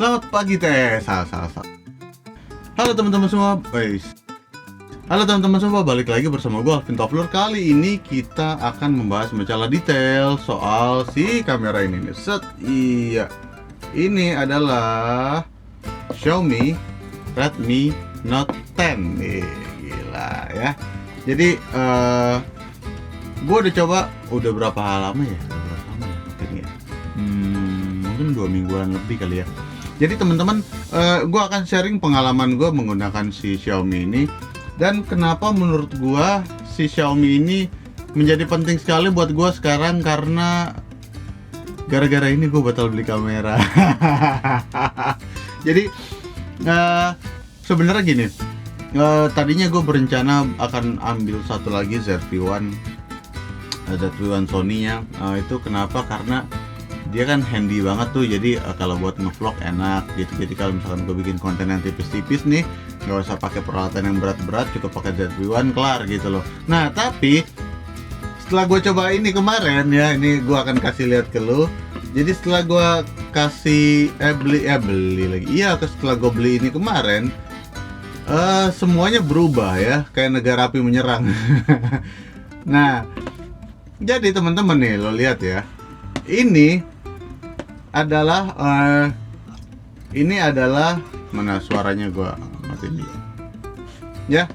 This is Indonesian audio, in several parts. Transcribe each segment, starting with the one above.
Selamat pagi teh. Salah. Halo teman-teman semua, guys. Halo teman-teman semua, balik lagi bersama gue Alvin Topler. Kali ini kita akan membahas masalah detail soal si kamera ini nih. Iya. Ini adalah Xiaomi Redmi Note 10 nih. Gila ya. Jadi gue udah coba udah berapa lama ya? Mungkin 2 mingguan lebih kali ya. Jadi teman-teman, gue akan sharing pengalaman gue menggunakan si Xiaomi ini dan kenapa menurut gue si Xiaomi ini menjadi penting sekali buat gue sekarang, karena gara-gara ini gue batal beli kamera. Jadi sebenarnya gini, tadinya gue berencana akan ambil satu lagi ZV-1 Sony nya. Itu kenapa? Karena dia kan handy banget tuh, jadi kalau buat ngevlog enak gitu. Jadi kalau misalkan gue bikin konten yang tipis-tipis nih, nggak usah pakai peralatan yang berat-berat, cukup pakai ZV-1 kelar gitu loh. Nah tapi setelah gue coba ini kemarin ya, ini gue akan kasih lihat ke lu. Jadi setelah gue kasih beli lagi, iya, setelah gue beli ini kemarin, semuanya berubah ya, kayak negara api menyerang. Nah jadi teman-teman nih, lo lihat ya, ini adalah mana suaranya gua matiin dulu ya.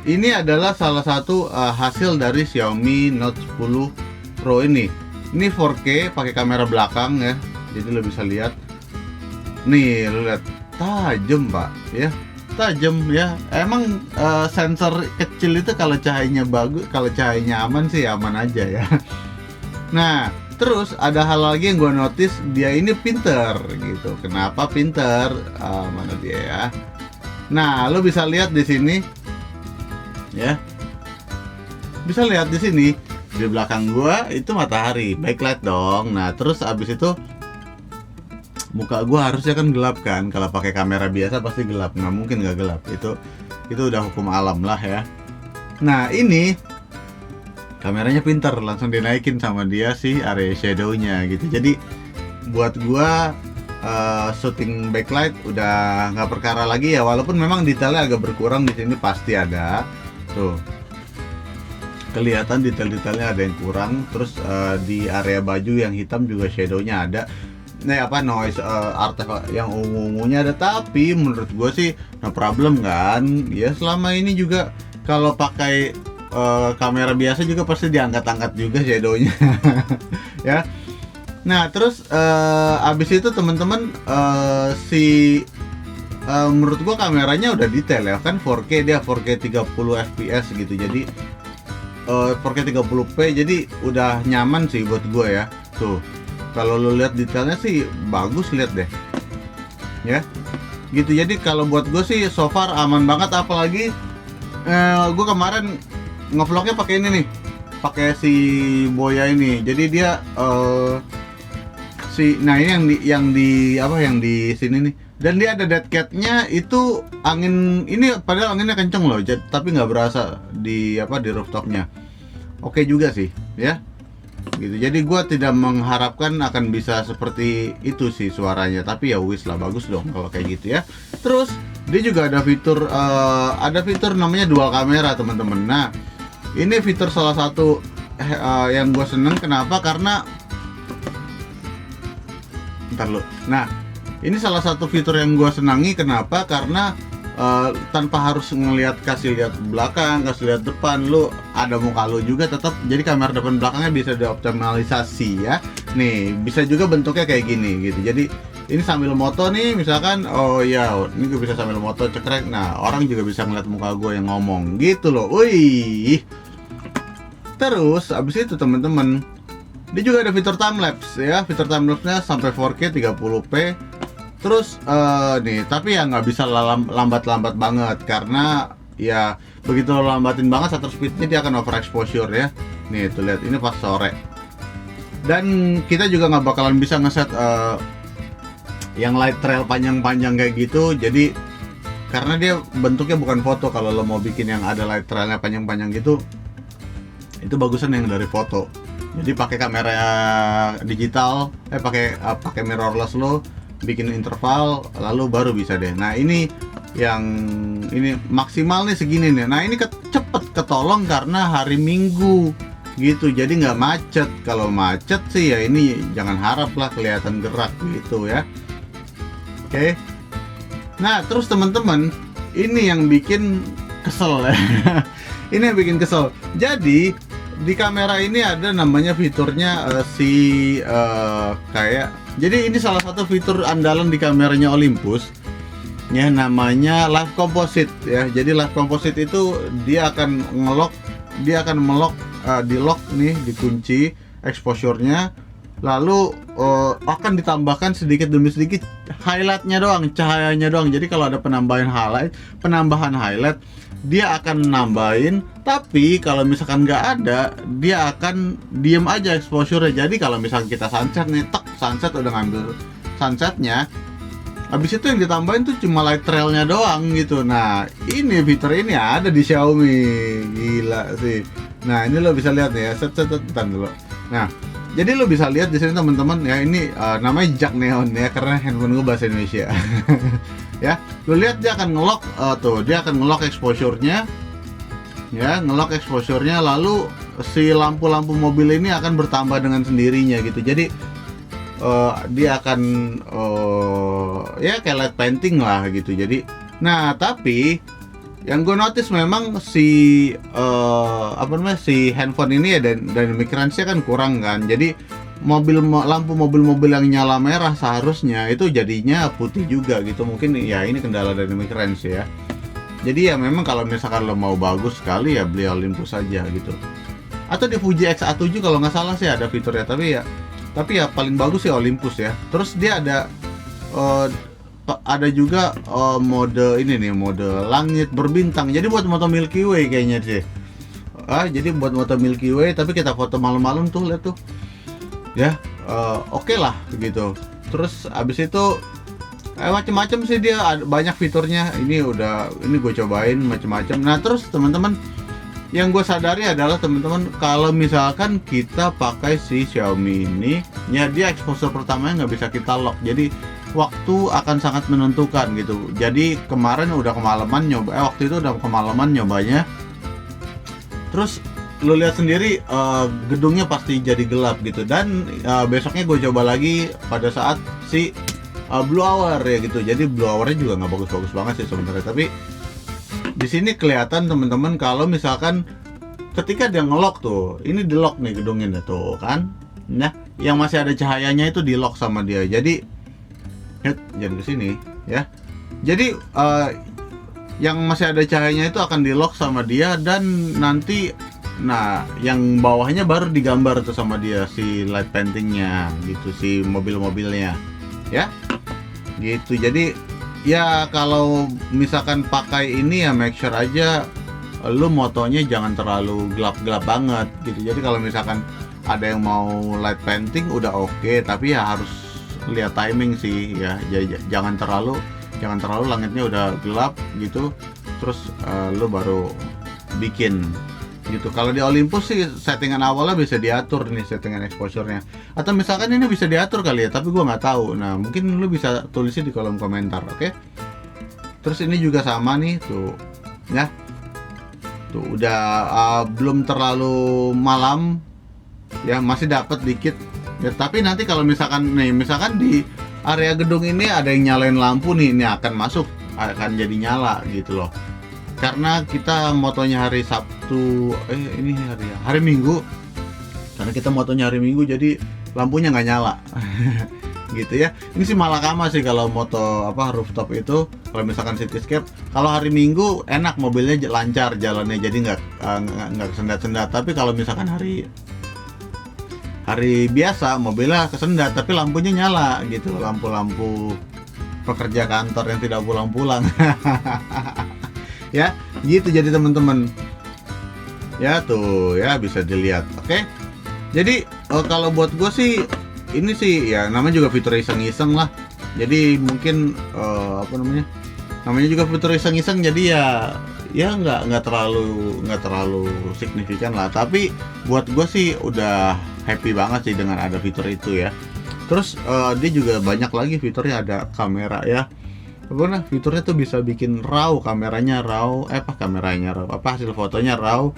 Ini adalah salah satu hasil dari Xiaomi Note 10 Pro ini. Ini 4K pakai kamera belakang ya, jadi lo bisa lihat nih, lo lihat tajam pak ya, tajam ya. Emang sensor kecil itu kalau cahayanya bagus, kalau cahayanya aman sih aman aja ya. Nah terus ada hal lagi yang gue notice, dia ini pinter gitu. Kenapa pinter? Mana dia ya? Nah, lo bisa lihat di sini, ya. Bisa lihat di sini, di belakang gue itu matahari, backlight dong. Nah, terus abis itu muka gue harusnya kan gelap kan? Kalau pakai kamera biasa pasti gelap. Nggak mungkin nggak gelap. Itu udah hukum alam lah ya. Nah, ini kameranya pinter, langsung dinaikin sama dia si area shadow-nya gitu. Jadi buat gua shooting backlight udah nggak perkara lagi ya, walaupun memang detailnya agak berkurang di sini, pasti ada. Tuh. Kelihatan detail-detailnya ada yang kurang. Terus di area baju yang hitam juga shadow-nya ada. Noise artifact yang ungu-ungunya ada, tapi menurut gua sih no problem kan. Ya selama ini juga kalau pakai kamera biasa juga pasti diangkat-angkat juga shadownya. Ya. Nah terus abis itu teman-teman, menurut gua kameranya udah detail ya kan, 4K, dia 4K 30 fps gitu. Jadi 4K 30p, jadi udah nyaman sih buat gua ya. Tuh kalau lo lihat detailnya sih bagus, lihat deh ya gitu. Jadi kalau buat gue sih so far aman banget. Apalagi gue kemarin ngevlognya pakai ini nih, pakai si Boya ini. Jadi dia nah ini yang di sini nih, dan dia ada dead cat-nya. Itu angin ini, padahal anginnya kenceng loh, tapi nggak berasa di rooftopnya. Oke juga sih ya gitu. Jadi gua tidak mengharapkan akan bisa seperti itu sih suaranya, tapi ya wis lah, bagus dong kalau kayak gitu ya. Terus dia juga ada fitur namanya dual kamera teman-teman. Nah ini fitur salah satu yang gue seneng. Kenapa? Karena nah ini salah satu fitur yang gue senangi. Kenapa? Karena tanpa harus kasih lihat belakang, kasih lihat depan, lu ada muka lu juga tetap. Jadi kamera depan belakangnya bisa dioptimalisasi ya. Nih bisa juga bentuknya kayak gini gitu. Jadi ini sambil moto nih misalkan, oh ya ini gue bisa sambil moto cekrek. Nah orang juga bisa ngeliat muka gue yang ngomong gitu loh. Wih. Terus abis itu teman-teman, dia juga ada fitur timelapse ya. Fitur timelapse-nya sampai 4K 30p. Terus nih, tapi ya nggak bisa lambat-lambat banget, karena ya begitu lambatin banget shutter speed-nya dia akan overexposure ya. Nih tuh lihat, ini pas sore. Dan kita juga nggak bakalan bisa ngeset yang light trail panjang-panjang kayak gitu. Jadi karena dia bentuknya bukan foto, kalau lo mau bikin yang ada light trailnya panjang-panjang gitu, itu bagusan yang dari foto. Jadi pakai kamera digital, pakai mirrorless lo, bikin interval lalu baru bisa deh. Nah ini yang ini maksimal nih segini nih. Nah ini cepet ketolong karena hari Minggu gitu, jadi nggak macet. Kalau macet sih ya ini jangan harap lah kelihatan gerak gitu ya. Oke. Nah terus teman-teman, ini yang bikin kesel ya. Ini yang bikin kesel. Jadi di kamera ini ada namanya fiturnya kayak, jadi ini salah satu fitur andalan di kameranya Olympus ya, namanya Live Composite ya. Jadi Live Composite itu dia akan melok di lock nih, dikunci exposure-nya, lalu akan ditambahkan sedikit demi sedikit highlight-nya doang, cahayanya doang. Jadi kalau ada penambahan highlight dia akan nambahin, tapi kalau misalkan nggak ada, dia akan diem aja exposure-nya. Jadi kalau misalkan kita sunset nih, sunset udah ngambil sunsetnya, habis itu yang ditambahin tuh cuma light trail-nya doang gitu. Nah ini fitur ini ada di Xiaomi, gila sih. Nah ini lo bisa lihat nih ya, set-setan dulu. Nah jadi lo bisa lihat di sini teman-teman ya, ini namanya jack neon ya, karena handphone gue bahasa Indonesia. Ya, lo lihat dia akan ngelock dia akan ngelock exposure-nya ya, ngelock exposure-nya, lalu si lampu-lampu mobil ini akan bertambah dengan sendirinya gitu. Jadi dia akan ya kayak light painting lah gitu. Jadi nah tapi yang gue notice memang si si handphone ini ya, dynamic range-nya kan kurang kan. Jadi lampu mobil-mobil yang nyala merah seharusnya itu jadinya putih juga gitu. Mungkin ya ini kendala dynamic range ya. Jadi ya memang kalau misalkan lo mau bagus sekali ya beli Olympus aja gitu. Atau di Fuji X-A7 kalau nggak salah sih ada fiturnya, tapi ya paling bagus sih Olympus ya. Terus dia ada juga mode ini nih, mode langit berbintang. Jadi buat moto Milky Way kayaknya sih. Jadi buat moto Milky Way, tapi kita foto malam-malam tuh, lihat tuh. Ya, oke lah gitu. Terus abis itu macem-macem sih, dia banyak fiturnya. Ini gue cobain macem-macem. Nah terus teman-teman, yang gue sadari adalah teman-teman, kalau misalkan kita pakai si Xiaomi ini ya, dia exposure pertamanya nggak bisa kita lock, jadi waktu akan sangat menentukan gitu. Jadi kemarin udah kemalaman waktu itu udah kemalaman nyobanya, terus lu lihat sendiri gedungnya pasti jadi gelap gitu. Dan besoknya gue coba lagi pada saat si blue hour ya gitu. Jadi blue hournya juga nggak bagus-bagus banget sih sebenarnya, tapi di sini kelihatan teman-teman kalau misalkan ketika dia ngelock tuh, ini di lock nih gedungnya tuh kan. Nah, yang masih ada cahayanya itu di lock sama dia. Jadi ke sini ya. Jadi yang masih ada cahayanya itu akan di lock sama dia, dan nanti yang bawahnya baru digambar tuh sama dia si light paintingnya gitu, si mobil-mobilnya ya gitu. Jadi ya kalau misalkan pakai ini ya make sure aja lu motonya jangan terlalu gelap-gelap banget gitu. Jadi kalau misalkan ada yang mau light painting udah oke, tapi ya harus lihat timing sih ya. Jangan terlalu langitnya udah gelap gitu terus lu baru bikin gitu. Kalau di Olympus sih settingan awalnya bisa diatur nih, settingan exposure-nya. Atau misalkan ini bisa diatur kali ya, tapi gua nggak tahu. Nah mungkin lu bisa tulisnya di kolom komentar, oke? Terus ini juga sama nih tuh ya, tuh udah belum terlalu malam ya, masih dapat dikit ya. Tapi nanti kalau misalkan di area gedung ini ada yang nyalain lampu nih, ini akan jadi nyala gitu loh. Karena kita motonya hari Sabtu, ini hari Minggu. Karena kita motonya hari Minggu, jadi lampunya nggak nyala. Gitu ya. Ini sih malakama sih kalau moto rooftop itu. Kalau misalkan cityscape, kalau hari Minggu enak, mobilnya lancar jalannya, jadi nggak kesendat-sendat. Tapi kalau misalkan hari biasa, mobilnya kesendat, tapi lampunya nyala gitu. Lampu-lampu pekerja kantor yang tidak pulang-pulang. Ya gitu. Jadi teman-teman ya tuh ya bisa dilihat, oke? Jadi kalau buat gue sih ini sih ya namanya juga fitur iseng-iseng lah. Jadi mungkin namanya juga fitur iseng-iseng, jadi ya nggak terlalu signifikan lah. Tapi buat gue sih udah happy banget sih dengan ada fitur itu ya. Terus dia juga banyak lagi fiturnya, ada kamera ya. Nah, fiturnya tuh bisa bikin RAW, kameranya RAW, kameranya RAW, hasil fotonya RAW.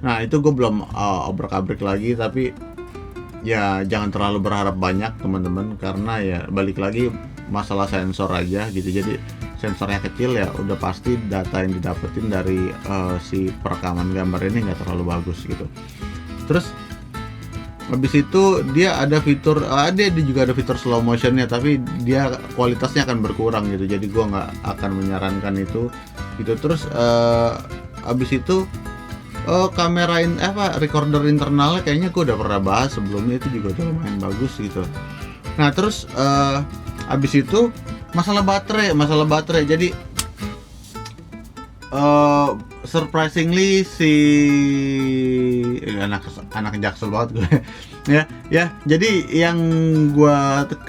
Nah, itu gue belum obrak-abrik lagi, tapi ya jangan terlalu berharap banyak teman-teman, karena ya balik lagi masalah sensor aja gitu. Jadi sensornya kecil ya udah pasti data yang didapetin dari si perekaman gambar ini nggak terlalu bagus gitu. Terus habis itu dia ada fitur dia juga ada fitur slow motionnya, tapi dia kualitasnya akan berkurang gitu, jadi gua nggak akan menyarankan itu gitu. Terus habis itu kamera recorder internalnya kayaknya gua udah pernah bahas sebelumnya, itu juga udah lumayan bagus gitu. Nah terus habis itu masalah baterai. Jadi surprisingly si anak jaksel banget gue ya. Jadi yang gue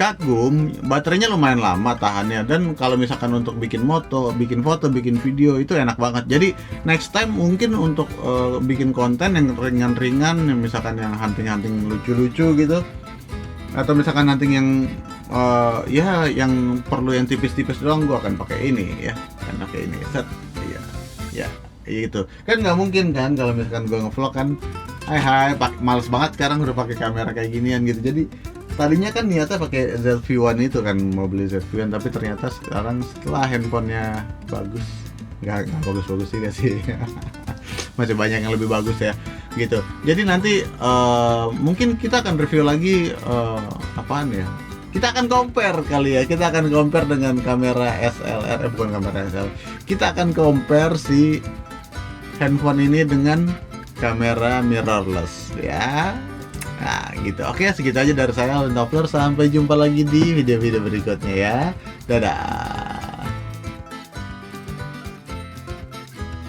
kagum, baterainya lumayan lama tahannya, dan kalau misalkan untuk bikin foto, bikin video itu enak banget. Jadi next time mungkin untuk bikin konten yang ringan-ringan, misalkan yang hunting lucu-lucu gitu, atau misalkan hunting yang yang perlu yang tipis-tipis doang, gue akan pakai ini ya, kan pakai ini set ya gitu kan. Nggak mungkin kan kalau misalkan gue ngevlog kan males banget sekarang udah pakai kamera kayak ginian gitu. Jadi tadinya kan niatnya pakai ZV-1 itu kan, mau beli ZV-1, tapi ternyata sekarang setelah handphonenya bagus, nggak bagus-bagus juga sih masih banyak yang lebih bagus ya gitu. Jadi nanti mungkin kita akan review lagi apaan ya, kita akan compare dengan kamera SLR, bukan kamera SLR, kita akan compare si handphone ini dengan kamera mirrorless ya. Nah gitu. Oke, segitu aja dari saya, Allen Doppler. Sampai jumpa lagi di video-video berikutnya ya. Dadah.